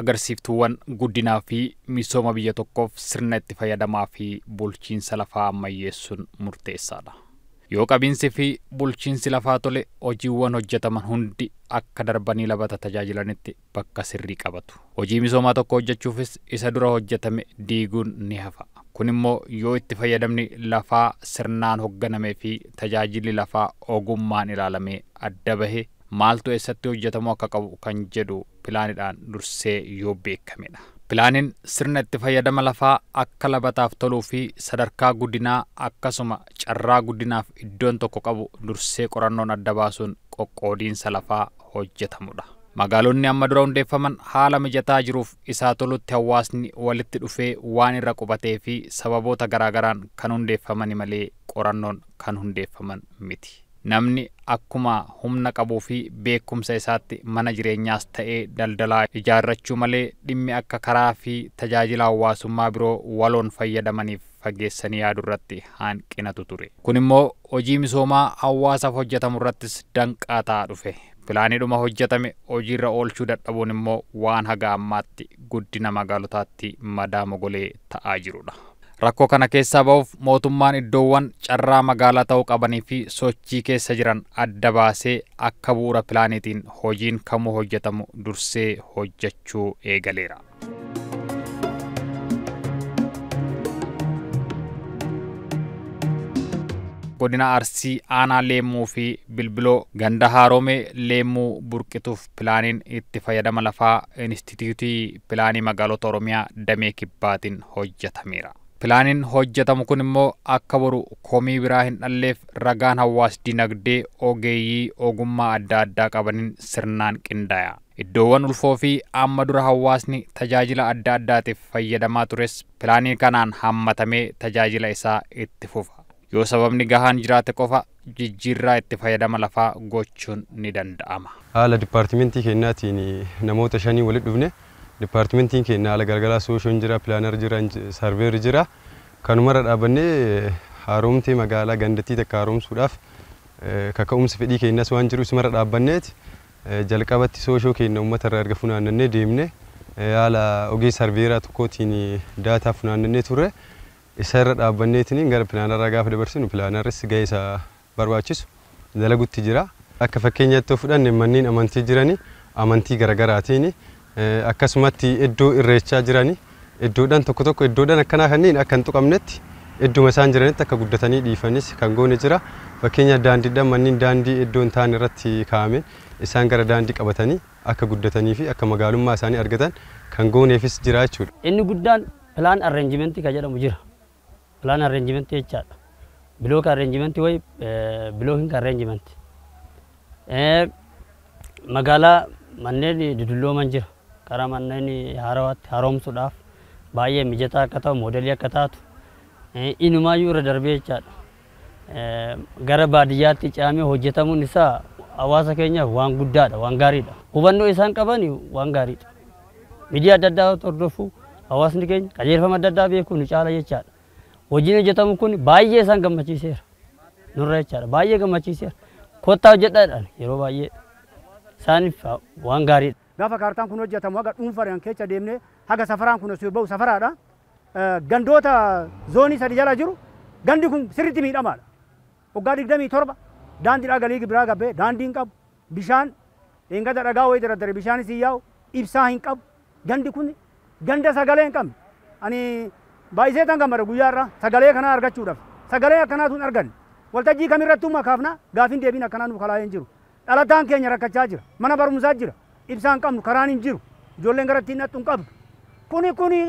agarsiiftuuwwan guddinaa fi misooma biyya tokkoof sirna itti fayyadamaa fi bulchiinsa lafaa ammayyeessuun murteessaadha. Yoo qabiinsi fi bulchiinsi lafaa tole hojiiwwan hojjetaman hundi akka darbanii labata tajaajilanitti bakka sirrii qabatu. Hojii misoomaa tokko hojjechuufis isa dura hojjetame diiguun ni hafa. Kun immoo yoo itti fayyadamni lafaa sirnaan hoogganamee fi tajaajilli lafaa ogummaan ilaalamee adda bahe maaltu eessatti hojjetamuu akka qabu kan jedhu pilaanidhaan dursee yoo beekamedha. Pilaaniin sirna itti fayyadama lafaa akka labataaf toluu fi sadarkaa guddinaa akkasuma carraa guddinaaf iddoon tokko qabu dursee qorannoon adda baasuun qoqqoodiinsa lafaa hojjetamudha. Magaalonni amma dura hundeeffaman haala mijataa jiruuf isaa tolutti hawaasni walitti dhufee waan irra qubatee fi sababoota garaagaraan kan hundeeffaman malee qorannoon kan hundeeffaman miti. Namni akkuma humna qabuu fi beekumsa isaatti mana jireenyaas ta'ee daldalaa ijaarrachuu malee dhimmi akka karaa fi tajaajila hawaasummaa biroo waloon fayyadamaniif fageessanii yaaduu irratti hanqinatu ture. Kun immoo hojii misoomaa hawaasaaf hojjetamu irrattis danqaa ta'aa dhufe. Pilaanidhuma hojjetame hojiirra oolchuu dadhabuun immoo waan haga ammaatti guddina magaalotaatti madaa mogolee ta'aa jirudha. Rakkoo kana keessaa ba'uuf mootummaan iddoowwan carraa magaalaa ta'uu qabanii fi sochii keessa jiran adda baasee akka bu'uura pilaaniitiin hojiin kamuu hojjetamu dursee hojjechuu eegaleera. Godina Arsii aanaa Leemmuu fi Bilbiloo ganda Haaromee Leemmuu burqituuf pilaaniin itti fayyadama lafaa Inistituutii Pilaanii Magaalota Oromiyaa Damee Kibbaatiin hojjetameera. Pilaaniin hojjetamu kun immoo akka boru komii biraa hin dhalleef ragaan hawaas dinagdee ogeeyyii ogummaa adda addaa qabaniin sirnaan qindaaya. Iddoowwan ulfoo fi amma dura hawaasni tajaajila adda addaatiif fayyadamaa tures pilaanii kanaan hammatamee tajaajila isaa itti fufa. Yoo sababni gahaan jiraate qofa jijjiirraa itti fayyadama lafaa gochuun ni danda'ama. Haala dipaartimentii keenyaatiin namoota 5 walitti dhufne dipaartimentiin keenya haala gargaraa sooshoon jira, pilaanar jira, sarveer jira. Kanumarra dhaabannee haaromtee magaalaa gandattii takka haaromsuudhaaf kaka'umsa fedhii keenyas waan jiru isumarra dhaabbanneeti jalqabatti sooshoo keenya uummata irraa erga funaannannee deemne haala ogee sarveeraa tokkootiin daataa funaannannee turre. Isa irra dhaabbanneetiin gara pilaanarraa gaafa dabarsinu pilaanarris gahee isa barbaachisu dalagutti jira. Akka fakkeenyaatti yoo fudhanne manneen amantii jiranii amantii garaagaraatiin akkasumatti iddoo irreechaa jiranii iddoodhaan tokko iddoodhaan akkanaa kanneen akka hin tuqamnetti idduma isaan jiranitti akka guddatanii dhiifanis kan goone jira. Fakkeenya daandiidhaan manneen daandii iddoo hin taane irratti kaa'ameen isaan gara daandii qabatanii akka guddatanii fi akka magaalummaa isaanii argatan kan gooneefis jira jechuudha. Inni guddaan pilaan arreenjimentii kan jedhamu jira. Plan arrangement jechaadha. Block arrangement way blocking arrangement. Magaalaa manneen dudullooman jira. Karaa manneen haarawaatti haaromsuudhaaf baay'ee mijataa akka ta'u moodelii akka taatu inumaayyuu irra darbee jechaadha. Gara baadiyyaatti caamee hojjetamuun isaa hawaasa keenyaaf waan guddaadha, waan gaariidha. Hubannoo isaan qaban waan gaariidha. Miidiyaa adda addaa hordofuu hawaasni keenya qajeelfama adda addaa beekuu nu caala jechaadha. Hojiin hojjetamu kun baay'ee isaan gammachiiseera. Nurra jechaadha. Baay'ee gammachiiseera. Kottaa hojjedhaadhaan yeroo baay'ee isaaniif waan gaariidha. Gaafa kaartaan kun hojjetamu haga dhuunfaan keessa deemnee haga safaraan kun osoo bahu safaraadha. Gandoota zoonii 3 jala jiru gandi kun sirriitti miidhamaadha. Waggaa 27 daandiidhaa galii biraa gabbee daandiin qabu bishaan eengata dhagaa wayii daraddare bishaanis hin yaa'u ibsaa hin qabu. Gandi kun ganda sagalee hin qabne. Ani baay'isee tan gammada guyyaarraa sagalee kana argachuudhaaf sagalee akkanaatu hin arganne waltajjii kamirrattuu makaafna gaafiin deebiin akkanaa nu kalaa hin jiru dhalataan keenya rakkachaa jira mana barumsaa jira ibsaan qabnu karaan hin jiru ijoolleen gara ittiin dhaqxu hin qabdu kuni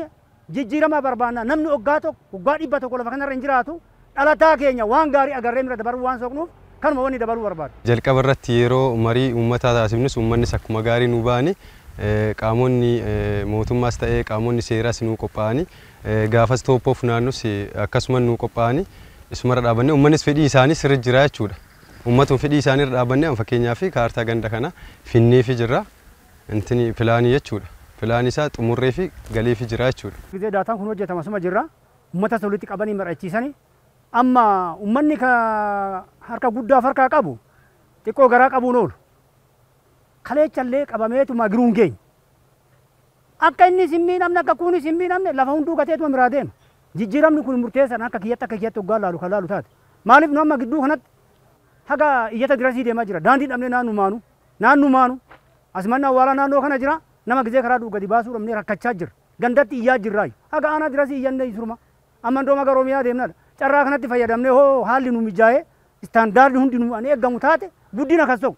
jijjiirama barbaanna namni waggaa tokko waggaa 100 lafa kanarra hin jiraatu dhalataa keenya waan gaarii agarree mira dabaruu waan soqnuuf kanuma wanni dabaluu barbaadu. Jalqaba irratti yeroo marii uummataa taasifnus uummannis akkuma gaarii nu ba'anii qaamonni mootummaas ta'ee qaamonni seeraas nu qophaa'anii gaafas toophoo funaannus akkasuma nu qophaa'anii isumarra dhaabannee uummannis fedhii isaanii sirri jira jechuudha. Uummatuma fedhii isaanii irra dhaabannee fakkeenyaaf kaartaa ganda kana finneefi jirra intini pilaanii jechuudha. Pilaanii isaa xumurree fi galee fi jira jechuudha. Gizee daataan kun hojjetama suma jirra. Uummata walitti qabanii mari'achiisanii amma uummanni harka guddaa harkaa qabu xiqqoo garaa qabuun oolu. Kaleechallee qabameetuma giruun keenya. akka inni simmii namni akka kuuni simmii namni lafa hunduu gateetuma biraa deema. Jijjiiramni kun murteessan akka kiyyatti oggaa laalu kan laalu taate. Maaliif nu amma gidduu kanatti haga iyyata dirasii deemaa jira. Daandii dhabnee naannumaanu asmanni awwaalaa naannoo kana jira. Nama gizee karaa gadi baasuu dhabnee rakkachaa jira. Gandatti iyyaa jirraayu. Haga aanaa dirasii iyyanne surma. Amma ndoo maga Oromiyaa deemnadha. Carraa kanatti fayyadamnee hoo haalli nu mijaa'ee istaandaardi hundi nu eeggamu taate guddina kan soqu.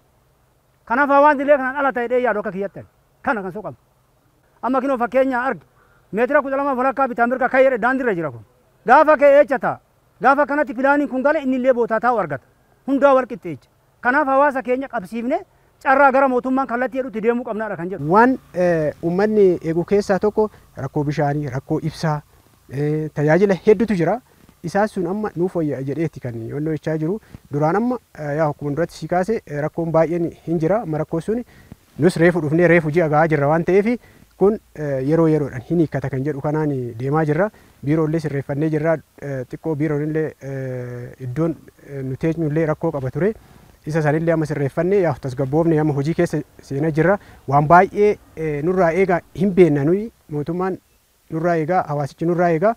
Kanaaf hawaasni illee kanaan ala ta'ee yaadu akka kiyyatti kana kan soqamu. Amma kinoo fakkeenyaa argi. Meetira 12 walakkaa bitaa mirga kayyee daandiirra jira kun. Gaafa ka'ee eechataa. Gaafa kanatti pilaaniin kun gale inni illee bootaa taa'u argata. Hundaa wal qixxeecha. Kanaaf hawaasa keenya qabsiifne carraa gara mootummaan kallattii jedhutti deemuu qabnaadha kan jedhu. Waan uummanni eegu keessaa tokko rakkoo bishaanii, rakkoo ibsaa, tajaajila hedduutu jira. Isaan sun amma nuuf wayya jedheetti kan yoonnoo jechaa jiru. Duraan amma akkuma duratti si kaase rakkoon baay'een hin jira. Amma rakkoo sun nus reefu dhufnee reefu ji'a gahaa jirra waan ta'eef kun yeroo yeroodhaan hin hiikkata kan jedhu kanaan deemaa jirra. Biiroollee sirreeffannee jirra. Xiqqoo biiroonillee iddoon nu teenyullee rakkoo qaba ture. Isa sanillee amma sirreeffannee tasgabboofne amma hojii keessa seenaa jirra. Waan baay'ee nurraa eegaa hin beekna nuyi mootummaan nurraa eegaa hawaasichi nurraa eegaa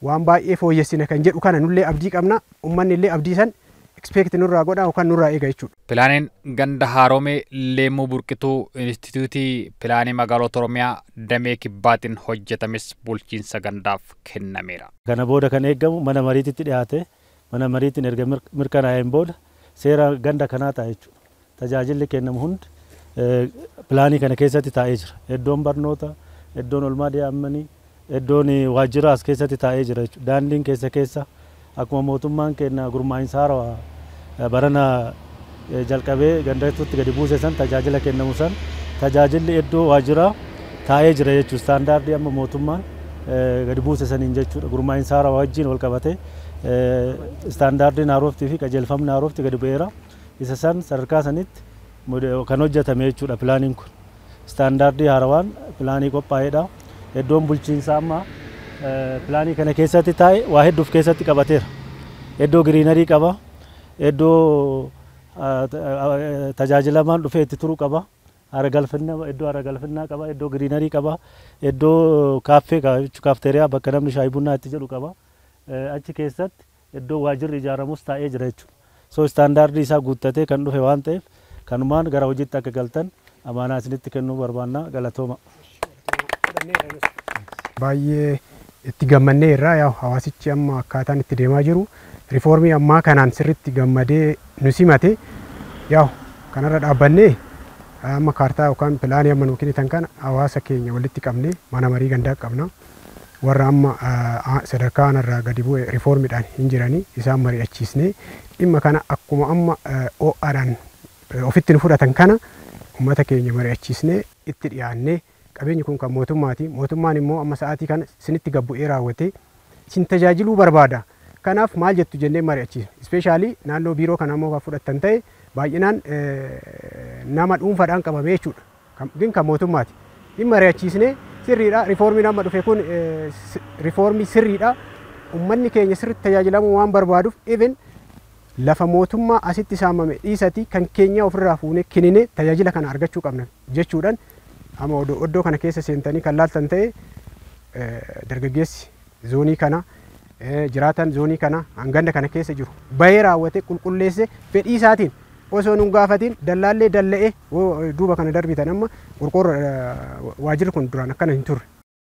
waan baay'ee fooyyessina kan jedhu kana nullee abdii qabna. Uummanni illee abdii san ekspeekti nurraa godhaa yookaan nurraa eega jechuudha. Pilaaniin ganda Haroomee Leemuu Burqituu Inistituutii Pilaanii Magaalota Oromiyaa damee kibbaatiin hojjetames bulchiinsa gandaaf kennameera. Kana booda kan eegamu mana mariititti dhiyaate mana mariitiin erga mirkanaa'een booda seera ganda kanaa ta'a jechuudha. Tajaajilli kennamu hundi pilaanii kana keessatti taa'ee jira. Iddoon barnoota, iddoon olmaa daa'immanii, iddoon waajjira as keessatti taa'ee jira jechuudha. Daandiin keessa akkuma mootummaan kenna gurmaa'insa haarawaa barana jalqabee gandattutti gadi buuse san tajaajila kennamu san tajaajilli iddoo waajjiraa taa'ee jira jechuudha. Istaandaardii amma mootummaan gadi buuse saniin jechuudha. Gurmaa'insa haarawaa wajjin wal qabatee istaandaardiin haaroftii fi qajeelfamni haaroftii gadi bu'eera. Isa san sadarkaa sanitti kan hojjetame jechuudha pilaaniin kun. Istaandaardii haarawaan pilaanii qophaa'eedha. Iddoon bulchiinsaa amma pilaanii kana keessatti taa'e waa hedduuf keessatti qabateera. Iddoo giriinarii qaba. Iddoo tajaajilamaan dhufee itti turu qaba. Iddoo aara galfinnaa qaba. Iddoo giriinarii qaba. Iddoo kaaffee kaafteeriyaa bakka namni shaayii bunnaa itti jedhu qaba. Achi keessatti iddoo waajjirri ijaaramus taa'ee jira jechuudha. So istaandaardii isaa guuttatee kan dhufe waan ta'eef kanumaan gara hojiitti akka galtan amaanaa isinitti kennuu barbaanna. Galatooma. Baay'ee itti gammannee irraa hawaasichi amma akkaataan itti deemaa jiru rifoormii ammaa kanaan sirriitti gammadee nu simate kanarra dhaabbannee amma kaartaa yookaan pilaanii amma nuu kennitan kana hawaasa keenya walitti qabnee mana marii gandaa qabna. Warra amma sadarkaa kanarraa gadi bu'e rifoormiidhaan hin jiranii isaan mari'achiisnee dhimma kana akkuma amma OAdhaan ofitti nu fudhatan kana uummata keenya mari'achiisnee itti dhiyaannee qabeenyi kun kan mootummaati. Mootummaan immoo amma sa'aatii kana isinitti gabbu'ee raawwatee isin tajaajiluu barbaada. Kanaaf maal jettu jennee mari'achiisna. Ispeeshaalii naannoo biiroo kana immoo kan fudhatan ta'e baay'inaan nama dhuunfaadhaan qabamee jechuudha. Kun kan mootummaati. Dhimma mari'achiisnee sirriidha. Rifoormiin amma dhufe kun rifoormii sirriidha. Uummanni keenya sirriitti tajaajilamuu waan barbaaduuf even lafa mootummaa asitti saamame dhiisati kan keenya ofirraa fuunee kenninee tajaajila kana argachuu qabna jechuudhaan amma iddoo kana keessa seentanii kan laaltan ta'e dargaggeessi zoonii kana jiraatan zoonii kana hanganda kana keessa jiru bahee raawwate qulqulleesse fedhii isaatiin osoo nun gaafatiin dallaallee dalla'ee duuba kana darbitan amma qorqoorro waajjirri kun duraan akkana hin turre.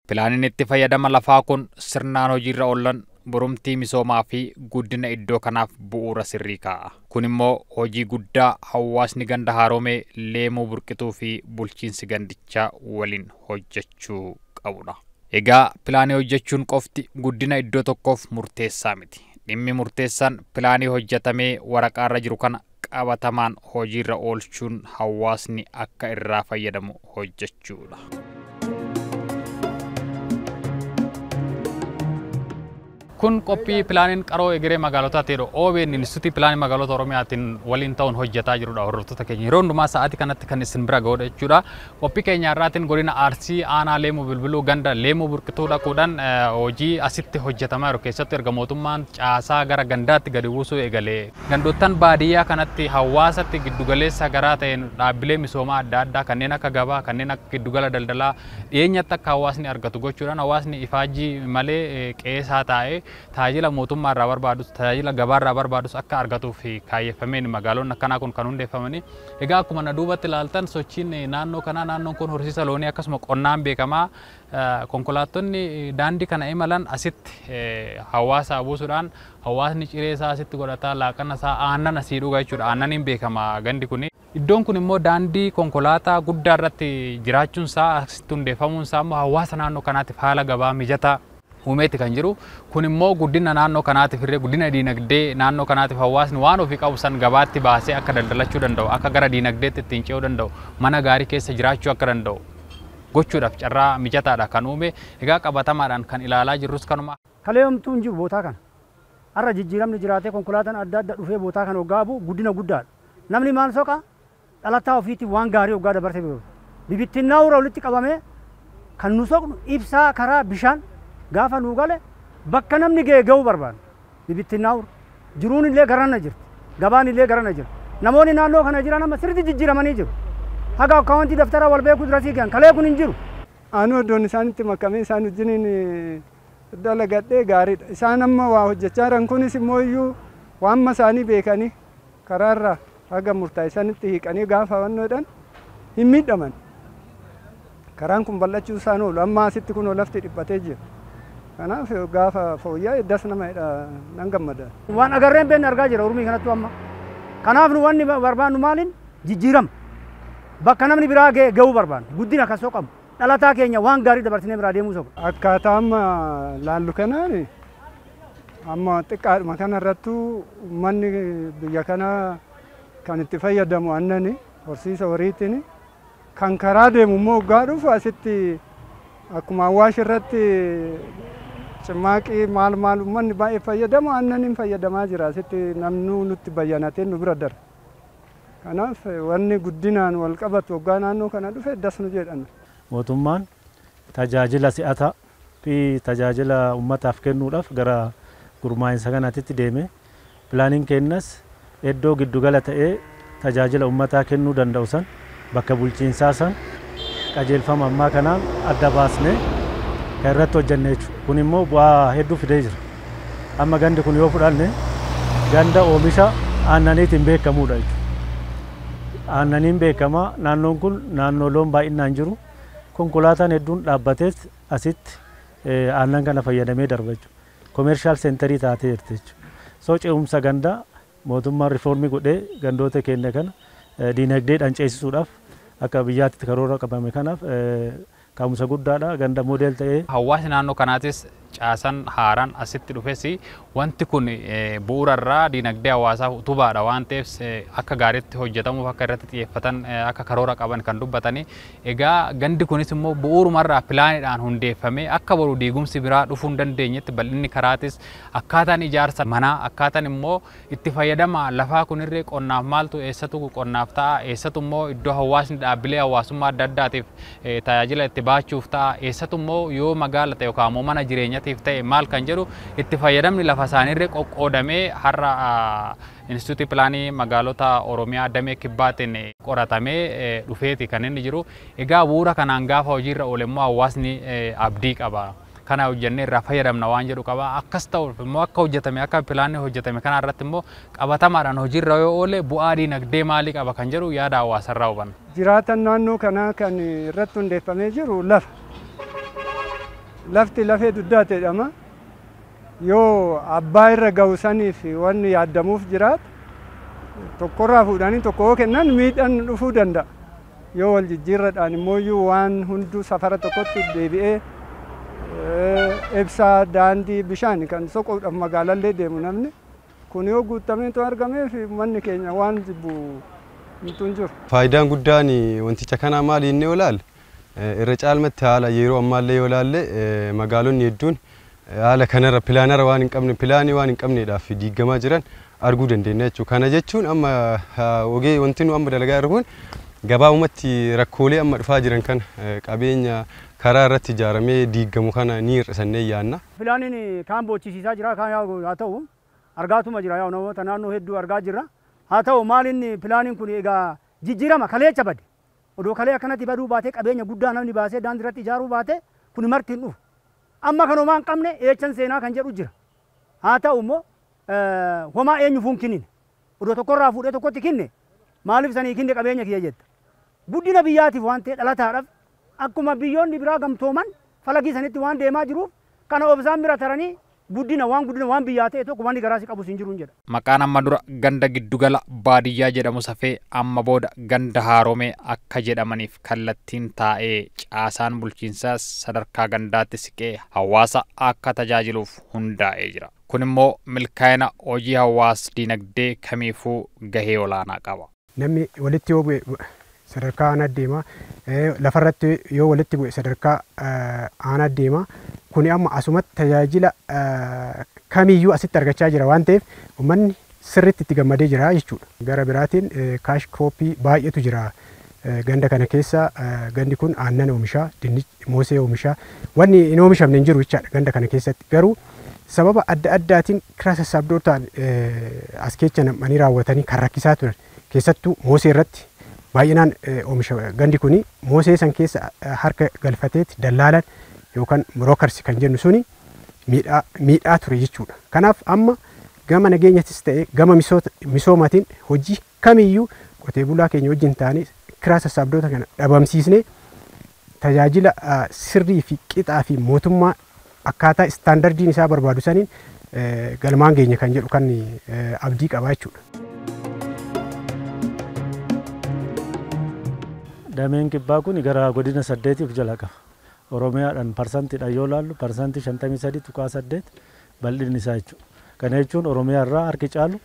Pilaaniin itti fayyadama lafaa kun sirnaan hojiirra oolan borumtii misoomaa fi guddina iddoo kanaaf bu'uura sirrii kaa'a. Kun immoo hojii guddaa hawaasni ganda Haroomee Leemuu Burqituu fi bulchiinsi gandichaa waliin hojjechuu qabudha. Egaa pilaanii hojjechuun qofti guddina iddoo tokkoof murteessaa miti. Dhimmi murteessaan pilaanii hojjetamee waraqaarra jiru kana qabatamaan hojiirra oolchuun hawaasni akka irraa fayyadamu hojjechuudha. Kun qophii pilaaniin qaroo egeree magaalota ta'edha. OBN Instituutii Pilaanii Magaalota Oromiyaatiin waliin ta'uun hojjetaa jirudha hordoftoota keenya. Yeroo hundumaa sa'aatii kanatti kan isin bira ga'udha jechuudha. Qophii keenya irraatiin godina Arsii aanaa Leemuu Bilbiluu ganda Leemuu Burqituu dhaquudhaan hojii asitti hojjetamaa jiru keessatti erga mootummaan caasaa gara gandaatti gadi buusuu eegalee gandoottan baadiyyaa kanatti hawaasatti giddugaleessa garaa ta'een dhaabbilee misoomaa adda addaa kanneen akka gabaa kanneen akka giddugala daldalaa dhiyeenyatti akka hawaasni argatu gochuudhaan hawaasni ifaajii malee qeesaa taa'ee tajaajila mootummaa irraa barbaadus tajaajila gabaa irraa barbaadus akka argatuuf kaayyeffameen magaalonni akkanaa kun kan hundeeffamanii egaa akkuma na duubatti ilaaltan sochiin naannoo kanaa naannoon kun horsiisa loonii akkasuma qonnaan beekamaa konkolaattonni daandii kana imalan asitti hawaasa buusuudhaan hawaasni ciree isaa asitti godhataa laaqana isaa aannan asii dhugaa jechuudha aannaniin beekama gandi kun. Iddoon kun immoo daandii konkolaataa guddaa irratti jiraachuun isaa asitti hundeeffamuun isaa immoo hawaasa naannoo kanaatiif haala gabaa mijataa uumeetti kan jiru. Kun immoo guddina naannoo kanaatiif irree guddina diinagdee naannoo kanaatiif hawaasni waan ofii qabu san gabaatti baasee akka daldalachuu danda'u akka gara diinagdeetti ittiin ce'uu danda'u mana gaarii keessa jiraachuu akka danda'u gochuudhaaf carraa mijataadha kan uume. Egaa qabatamaadhaan kan ilaalaa jirrus kanuma. Kaleemtuu hin jiru bootaa kana. Har'a jijjiiramni jiraatee konkolaataan adda adda dhufee bootaa kana hoggaa bu'u guddina guddaadha. Namni maal soqa dhalataa ofiitiif waan gaarii hoggaa dabarsee beeku. Bibittinnaa ura walitti qabamee kan nu soqnu ibsaa karaa bishaan gaafa nuu gale bakka namni ga'uu barbaadu. Bibittinnaa ura jiruun illee garanna jirti. Gabaan illee garanna jirti. Namoonni naannoo kana jiran amma sirriitti jijjiiramanii jiru. Haga akka wanti daftara wal beekuu durasii gaan kalee kun hin jiru. Aanoo iddoon isaanitti makamee isaan wajjiniin dalagadhee gaariidha. Isaan amma waa hojjechaa jiran kunis immoo iyyuu waamma isaanii beekanii karaarraa haga murtaa'isanitti hiiqanii gaafa wannoodhaan hin miidhaman. Karaan kun bal'achuu isaan oolu amma asitti kun lafti dhiphatee jira. Kanaaf gaafa fooyya'e das namadha nan gammada. Waan agarreen beekne argaa jira Oromii kanattu amma. Kanaaf nu wanni barbaannu maaliin jijjiirama. Bakka namni biraa ga'uu barbaannu guddina kan soqamu dhalataa keenya waan gaarii dabarsinee biraa deemuu soqu. Akkaataa amma laallu kanaan amma xiqqaadhuma kanarrattu uummanni biyya kanaa kan itti fayyadamu annani horsiisa horiitiin kan karaa deemu immoo hoggaa dhufu asitti akkuma Awwaash irratti cimmaaqii maal uummanni baay'ee fayyadamu annaniin fayyadamaa jira asitti namnuu nutti bayyanatee nu bira darba. Kanaaf wanni guddinaan wal qabatu hoggaa naannoo kana dhufe das nu jedhan. Mootummaan tajaajila si'ataa fi tajaajila uummataaf kennuudhaaf gara gurmaa'insa kanaatti deeme pilaaniin kennas iddoo giddugala ta'ee tajaajila uummataa kennuu danda'u san bakka bulchiinsaa san qajeelfama ammaa kanaan adda baasnee kan irratti hojjenne jechuudha. Kun immoo bu'aa hedduu fidee jira. Amma gandi kun yoo fudhanne ganda oomisha aannaniitiin beekamuudha jechuudha. Aannaniin beekamaa naannoon kun naannoo loon baay'inaan jiru konkolaataan hedduun dhaabbatees asitti aannan kana fayyadamee darba jechuudha. Komeershaal seenterii taatee jirti jechuudha. Soo ce'umsa gandaa mootummaan riifoormii godhee gandoota keenya kana diinagdeedhaan ceesisuudhaaf akka biyyaatti karoora qabame kanaaf ka'umsa guddaadha ganda moodel ta'ee. Hawaasni naannoo kanaatis caasan haaraan asitti dhufes wanti kun bu'uurarraa diinagdee hawaasaa utubaadha waan ta'eef akka gaariitti hojjetamuuf akka irratti xiyyeeffatan akka karoora qaban kan dubbatanii. Egaa gandi kunis immoo bu'uurumarraa pilaaniidhaan hundeeffamee akka boru diigumsi biraa dhufuu hin dandeenyetti bal'inni karaatis akkaataan ijaarsa manaa akkaataan immoo itti fayyadama lafaa kunirree qonnaaf maaltu eessatu qonnaaf ta'a eessatu immoo iddoo hawaasni dhaabbilee hawaasummaa adda addaatiif tajaajila itti baachuuf ta'a eessatu immoo yoo magaala ta'e yookaan immoo mana jireenyaatiif ta'e maal kan jedhu itti fayyadamni lafa isaaniirree qoqqoodamee har'a Instituutii Pilaanii Magaalota Oromiyaa damee kibbaatiin qoratamee dhufeeti kan inni jiru. Egaa bu'uura kanaan gaafa hojiirra oole immoo hawaasni abdii qaba. Kana hojjennee irraa fayyadamna waan jedhu qaba. Akkas ta'uuf immoo akka hojjetame akka pilaanni hojjetame kana irratti immoo qabatamaadhaan hojiirra yoo oole bu'aa diinagdee maalii qaba kan jedhu yaada hawaasarraa hubanna. Jiraatan naannoo kanaa kan irratti hundeeffamee jiru lafa. Lafti lafee duddaa jedhama. Yoo abbaa irra ga'u saniif wanni yaadamuuf jiraatu tokkorraa fuudhanii tokko kennan miidhaan dhufuu danda'a. Yoo wal jijjiirradhaan immoo waan hunduu safara tokkotti deebi'ee ibsaa daandii bishaan kan soquudhaaf magaalallee deemu namni kun yoo guutameetu argameef manni keenya waan jibbu hin jiru. Faayidaan guddaan wanticha kanaa maali inni yoo ilaalle irra caalmatti haala yeroo ammaallee yoo ilaalle magaalonni hedduun haala kanarra pilaanara waan hin qabne pilaanii waan hin qabneedhaaf diigamaa jiran arguu dandeenya jechuudha. Kana jechuun amma ogee wanti nu amma dalagaa jirru kun gabaabumatti rakkoolee amma dhufaa jiran kan qabeenya karaa irratti ijaaramee diigamu kana ni hir'isannee yaanna. Pilaaniin kaan bochisiisaa jira kaan haa ta'u argaatuma jira yaa namoota naannoo hedduu argaa jirra. Haa ta'u maalinni pilaaniin kun egaa jijjiirama kaleecha bade. Odoo kalee akkanatti baduu baatee qabeenya guddaa namni baasee daandii irratti ijaaruu baate kun marti hin dhufu. Amma kan homaa hin qabne eechan seenaa kan jedhu jira. Haa ta'u immoo homaa eenyuuf hin kennine. Odoo tokkorraa fuudhee tokkotti kenne maaliif sanii kenne qabeenya kiyya jetta. Guddina biyyaatiif waan ta'e dhalataadhaaf akkuma biyyoonni biraa gamtooman falagii sanitti waan deemaa jiruuf kana obsaan bira taranii guddina waan biyyaa ta'e tokko wanni garaasi qabu hin jiru jedha. Maqaan amma dura ganda giddugala baadiyyaa jedhamu safee amma booda ganda haaromee akka jedhamaniif kallattiin taa'ee caasaan bulchiinsaas sadarkaa gandaatti siqee hawaasa akka tajaajiluuf hundaa'ee jira. Kun immoo milkaa'ina hojii hawaas dinagdee kamiifuu gahee olaanaa qaba. Namni walitti yoo bu'e sadarkaa aanaa deema lafarratti yoo walitti bu'e sadarkaa aanaa deema. Kuni amma asumatti tajaajila kamiyyuu asitti argachaa jira waan ta'eef uummanni sirriitti itti gammadee jira jechuudha. Gara biraatiin kaash kirooppii baay'eetu jira ganda kana keessa. Gandi kun aannan oomishaa, moosee oomishaa, wanni hin oomishamne hin jiru jechaadha ganda kana keessatti. Garuu sababa adda addaatiin kiraa sassaabdootaan as keessa nam'anii raawwatanii kan rakkisaa turan keessattuu moosee irratti baay'inaan oomisha. Gandi kuni moosee san keessa harka galfateeti dallaalan yookaan brokers kan jennu suni miidhaa ture jechuudha. Kanaaf amma gama nageenyattis ta'e gama misoomatiin hojii kamiyyuu qotee bulaa keenya wajjin taanee kiraa sassaabdoota kana dhabamsiisnee tajaajila sirrii fi qixaa fi mootummaa akkaataa istaandardiin isaa barbaadu saniin galmaan geenya kan jedhu kan abdii qabaa jechuudha. Dameen kibbaa kun gara godina 8 jala qaba. Oromiyaadhaan parsantiidhaan yoo ilaallu parsantii 53.8 bal'inni isaa jechuudha. Kana jechuun Oromiyaa irraa harki caalu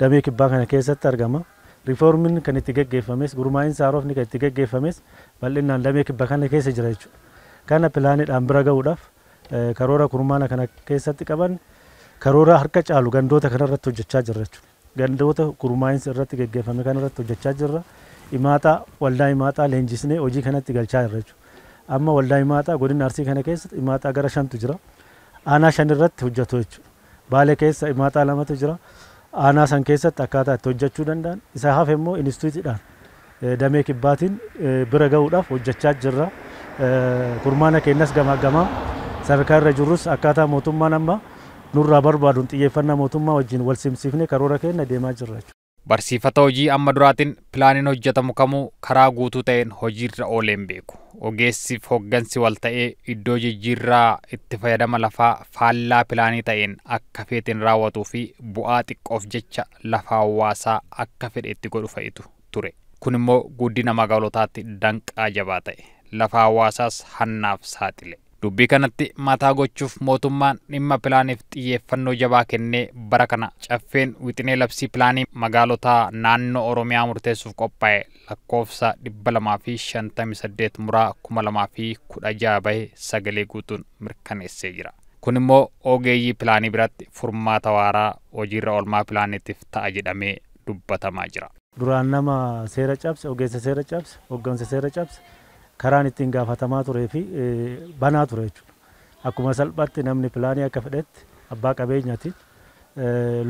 damee kibbaa kana keessatti argama. Riiformiin kan itti geggeeffames gurmaa'insa haarofni kan itti geggeeffames bal'inaan damee kibbaa kana keessa jira jechuudha. Kana pilaaniidhaan bira ga'uudhaaf karoora kurmaana kana keessatti qaban karoora harka caalu gandoota kanarratti hojjechaa jirra jechuudha. Gandoota gurmaa'insa irratti geggeeffame kanarratti hojjechaa jirra. Imaaxaa waldaa imaaxaa leenjisnee hojii kanatti galchaa jirra jechuudha. Amma waldaa imaaxaa godina Arsii kana keessatti imaaxaa gara 5tu jira. Aanaa 5 irratti hojjetu jechuudha. Baalee keessa imaaxaa 2tu jira. Aanaa san keessatti akkaataa itti hojjechuu danda'an isa hafe immoo instituutiidhaan damee kibbaatiin bira ga'uudhaaf hojjechaa jirra. Kurmaana keenyas gamaa sadarkaa irra jirrus akkaataa mootummaan amma nurraa barbaaduun xiyyeeffannaa mootummaa wajjin wal simsiifnee karoora keenya deemaa jirra jechuudha. Barsiifata hojii amma duraatiin pilaaniin hojjetamu kamuu karaa guutuu ta'een hojiirra ooleen beeku. Ogeessiif hoggansi wal ta'ee iddoo jijjiirraa itti fayyadama lafaa faallaa pilaanii ta'een akka feeteen raawwatuu fi bu'aa xiqqoof jecha lafa hawaasaa akka fedhe itti godhu fa'itu ture. Kun immoo guddina magaalotaatti danqaa jabaa ta'e. Lafa hawaasaas hannaaf saaxile. Dubbii kanatti mataa gochuuf mootummaan dhimma pilaaniif xiyyeeffannoo jabaa kennee bara kana caffeen wixinee labsii pilaanii magaalotaa naannoo Oromiyaa murteessuuf qophaa'e lakkoofsa 258 muraa 2016 bahe sagalee guutuun mirkaneessee jira. Kun immoo ogeeyyii pilaanii biratti furmaata waaraa hojiirra oolmaa pilaaniitiif ta'a jedhamee dubbatamaa jira. Duraan nama seera cabse, ogeessa seera cabse, hoggansa seera cabse karaan ittiin gaafatamaa turee fi banaa ture jechuudha. Akkuma salphaatti namni pilaanii akka fedhetti abbaa qabeenyaatiin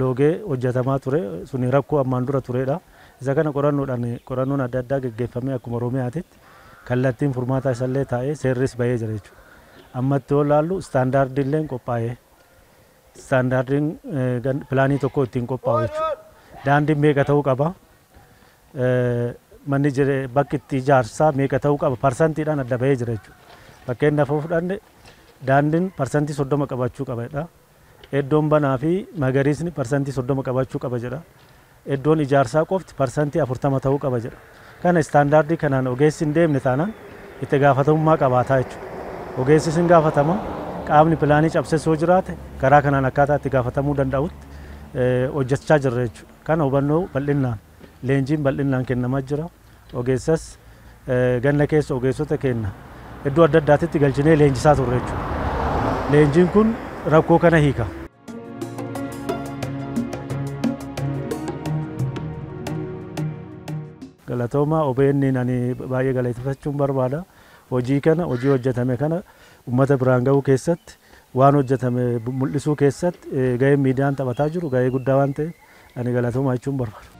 loogee hojjetamaa ture suni rakkoo ammaan dura turedha. Isa kana qorannoon adda addaa geggeeffamee akkuma Oromiyaatitti kallattiin furmaataa isallee taa'ee seerris bahee jira jechuudha. Ammatti yoo ilaallu istaandaardiillee qophaa'ee istaandaardiin pilaanii tokko ittiin qophaa'u jechuudha. Daandiin meeqa ta'uu qaba? Manni bakki itti ijaarsaa meeqa ta'uu qaba parsantiidhaan adda bahee jira jechuudha. Fakkeenyaaf fudhanne daandiin parsantii 30 qabaachuu qabadha. Iddoon banaa fi magariisni parsantii 30 qabaachuu qaba jedha. Iddoon ijaarsaa qofti parsantii 40 ta'uu qaba jedha. Kana istaandaardii kanaan ogeessi hin deemne taanaan itti gaafatamummaa qabaataa jechuudha. Ogeessis hin gaafatama. Qaamni pilaanii cabses yoo jiraate karaa kanaan akkaataa itti gaafatamuu danda'utti hojjechaa jirra jechuudha. Kana hubannoo bal'inaan leenjiin bal'inaan kennamaa jira. Ogeessas ganna keessa ogeessota kenna iddoo adda addaatitti galchinee leenjisaa turre jechuudha. Leenjiin kun rakkoo kana hiika. Galatooma OBN ani baay'ee galateeffachuun barbaada. Hojii kana hojii hojjetame kana uummata biraan ga'uu keessatti waan hojjetame mul'isuu keessatti gahee miidiyaan taphataa jiru gahee guddaa waan ta'eef ani galatooma jechuun barbaada.